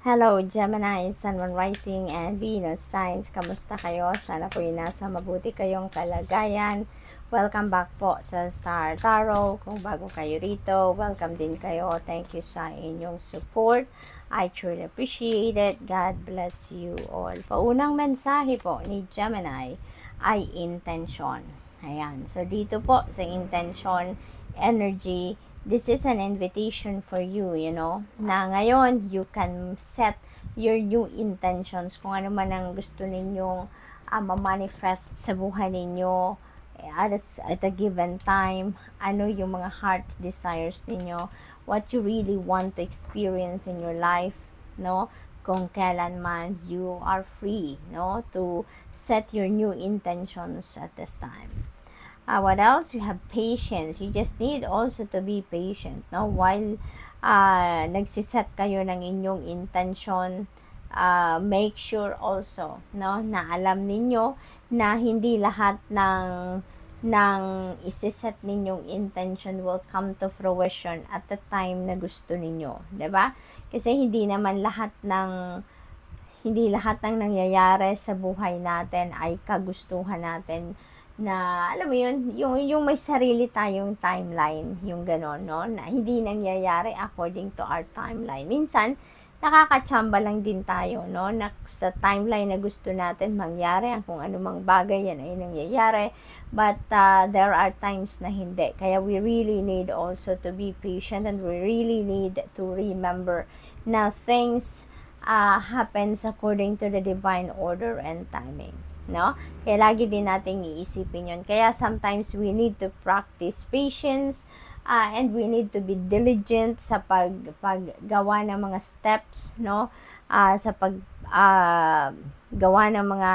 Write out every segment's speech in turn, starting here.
Hello, Gemini, Sun, Moon, Rising, and Venus signs. Kamusta kayo? Sana po nasa mabuti kayong kalagayan. Welcome back po sa Star Tarot. Kung bago kayo rito, welcome din kayo. Thank you sa inyong support. I truly appreciate it. God bless you all. Paunang mensahe po ni Gemini ay intention. Ayan. So, dito po sa intention, energy, this is an invitation for you, na ngayon you can set your new intentions, kung ano man ang gusto ninyong ma-manifest sa buhay ninyo at a given time, ano yung mga heart's desires ninyo, what you really want to experience in your life, kung kailan man you are free, to set your new intentions at this time. What else? You have patience. You just need also to be patient, while nagsiset kayo ng inyong intention. Make sure also, na alam ninyo na hindi lahat ng isiset ninyong intention will come to fruition at the time na gusto ninyo, 'di ba? Kasi hindi lahat ng nangyayari sa buhay natin ay kagustuhan natin, na alam mo yun, yung may sarili tayong timeline, yung gano'n, na hindi nangyayari according to our timeline. Minsan nakakatsamba lang din tayo, na sa timeline na gusto natin mangyari ang kung anumang bagay, yan ay nangyayari, but there are times na hindi. Kaya we really need also to be patient, and we really need to remember na things happens according to the divine order and timing. Kaya lagi din nating iisipin yun. Kaya sometimes we need to practice patience, and we need to be diligent sa paggawa ng mga steps, sa paggawa ng mga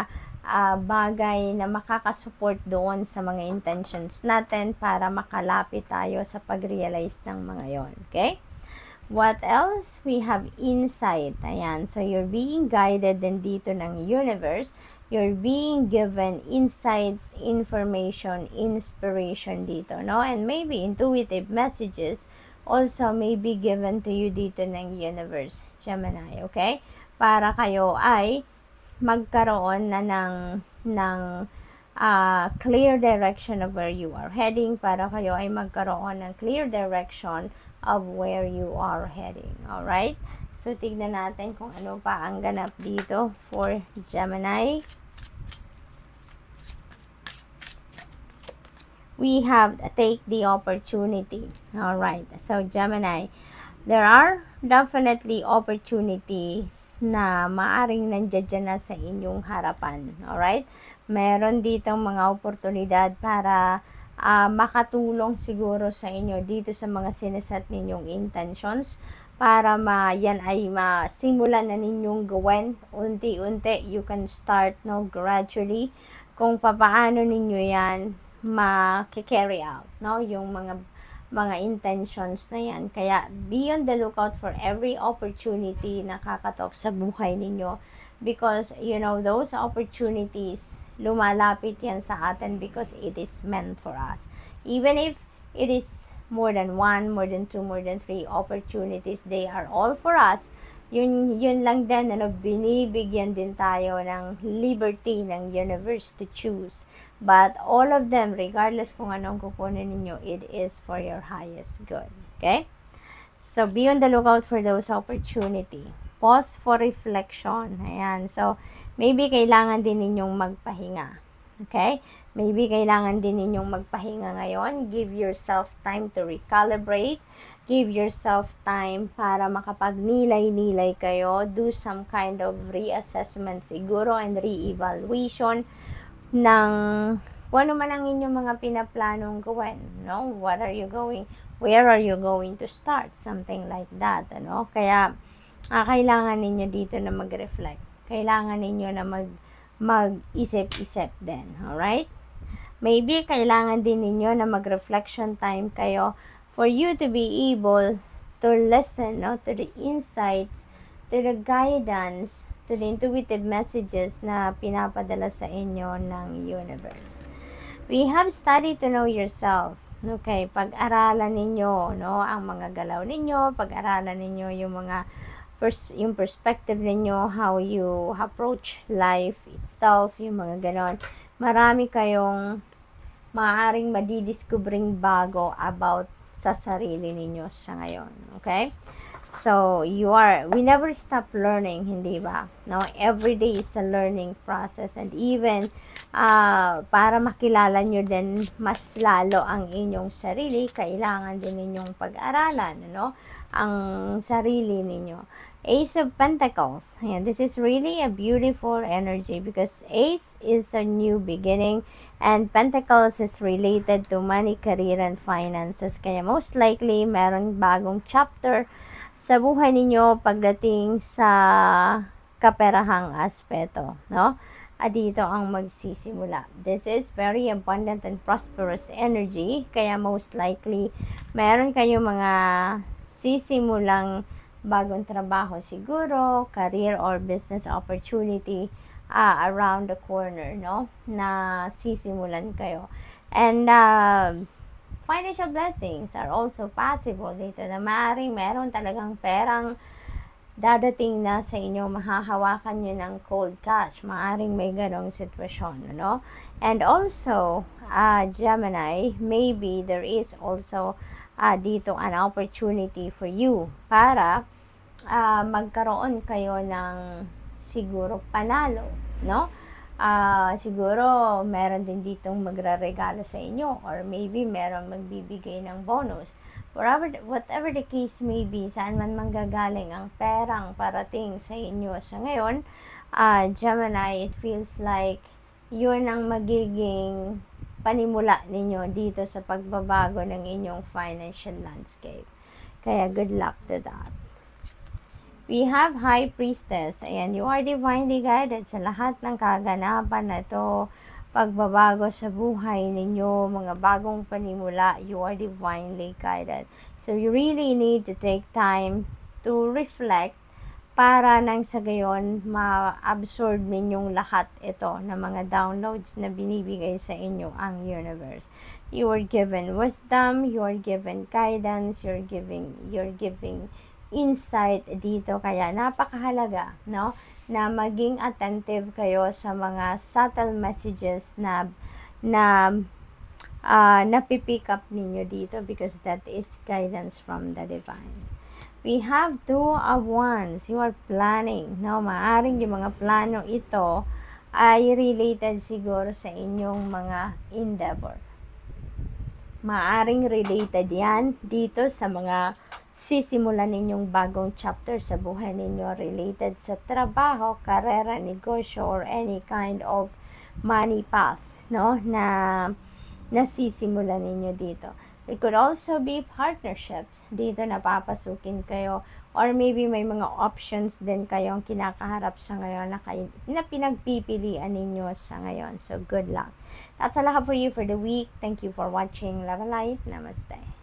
bagay na makakasupport doon sa mga intentions natin para makalapit tayo sa pag-realize ng mga yon. Okay? What else? We have insight. Ayan. So, you're being guided din dito ng universe. You're being given insights, information, inspiration dito, and maybe intuitive messages also may be given to you dito ng universe, Gemini, okay? Para kayo ay magkaroon na ng clear direction of where you are heading, para kayo ay magkaroon ng clear direction of where you are heading, alright? So, tignan natin kung ano pa ang ganap dito for Gemini. We have take the opportunity. Alright. So, Gemini, there are definitely opportunities na maaring nandiyan na sa inyong harapan. Alright? Meron ditong mga oportunidad para makatulong siguro sa inyo dito sa mga sineset ninyong intentions, para yan ay masimulan na ninyong gawin unti-unti. You can start gradually kung papaano ninyo yan ma-carry out, yung mga intentions na yan. Kaya be on the lookout for every opportunity na kakatok sa buhay ninyo, because those opportunities, lumalapit yan sa atin because it is meant for us. Even if it is more than one, more than two, more than three opportunities, they are all for us. Yun lang din, binibigyan din tayo ng liberty ng universe to choose. But all of them, regardless kung anong kukunin ninyo, it is for your highest good. Okay? So, be on the lookout for those opportunity. Pause for reflection. Ayan. So, maybe kailangan din ninyong magpahinga. Okay? Maybe kailangan din ninyong magpahinga ngayon. Give yourself time to recalibrate. Give yourself time para makapagnilay-nilay kayo. Do some kind of reassessment siguro and re-evaluation ng kung ano man ang inyong mga pinaplanong gawin, where are you going to start, something like that, kaya kailangan ninyo dito na mag-reflect, kailangan ninyo na mag-isip-isip din, alright? Maybe kailangan din ninyo na mag-reflection time kayo for you to be able to listen, to the insights, to the guidance, to the intuitive messages na pinapadala sa inyo ng universe. We have studied to know yourself. Okay, pag-aralan ninyo, ang mga galaw ninyo, pag-aralan ninyo yung mga yung perspective ninyo, how you approach life itself, yung mga ganon. Marami kayong maaaring madidiscovering bago about sa sarili ninyo sa ngayon. Okay? So, we never stop learning, hindi ba? No? Every day is a learning process, and even para makilala nyo din mas lalo ang inyong sarili, kailangan din ninyong pag-aralan, no? Ang sarili ninyo. Ace of Pentacles. Ayan, this is really a beautiful energy because Ace is a new beginning and Pentacles is related to money, career, and finances. Kaya most likely, meron bagong chapter sa buhay ninyo pagdating sa kaperahang aspeto, no? At dito ang magsisimula. This is very abundant and prosperous energy, kaya most likely, meron kayong mga sisimulang bagong trabaho siguro, career or business opportunity around the corner, no? Na sisimulan kayo. And financial blessings are also possible dito na maaaring meron talagang perang dadating na sa inyo, mahahawakan nyo ng cold cash. Maaaring may ganong sitwasyon, no? And also, Gemini, maybe there is also dito an opportunity for you para magkaroon kayo ng siguro panalo, no? Siguro meron din ditong magraregalo sa inyo or maybe meron magbibigay ng bonus. Whatever the case may be, saan man manggagaling ang perang parating sa inyo sa ngayon, Gemini, it feels like yun ang magiging panimula ninyo dito sa pagbabago ng inyong financial landscape. Kaya good luck to that. We have High Priestess. Ayan, you are divinely guided sa lahat ng kaganapan na ito. Pagbabago sa buhay ninyo, mga bagong panimula, you are divinely guided. So, you really need to take time to reflect para nang sa gayon, ma-absorb ninyong lahat ito na mga downloads na binibigay sa inyo ang universe. You are given wisdom, you are given guidance, you're giving insight dito, kaya napakahalaga, no, na maging attentive kayo sa mga subtle messages na napipick up ninyo dito because that is guidance from the divine. We have Two of Wands. You are planning, no, maaring yung mga plano ito ay related siguro sa inyong mga endeavor. Maaring related yan dito sa mga sisimulan ninyong bagong chapter sa buhay ninyo related sa trabaho, karera, negosyo, or any kind of money path, no, na nasisimulan ninyo dito. It could also be partnerships. Dito napapasukin kayo or maybe may mga options din kayong kinakaharap sa ngayon na pinagpipilian ninyo sa ngayon. So, good luck. That's all I have for you for the week. Thank you for watching. Love and light. Namaste.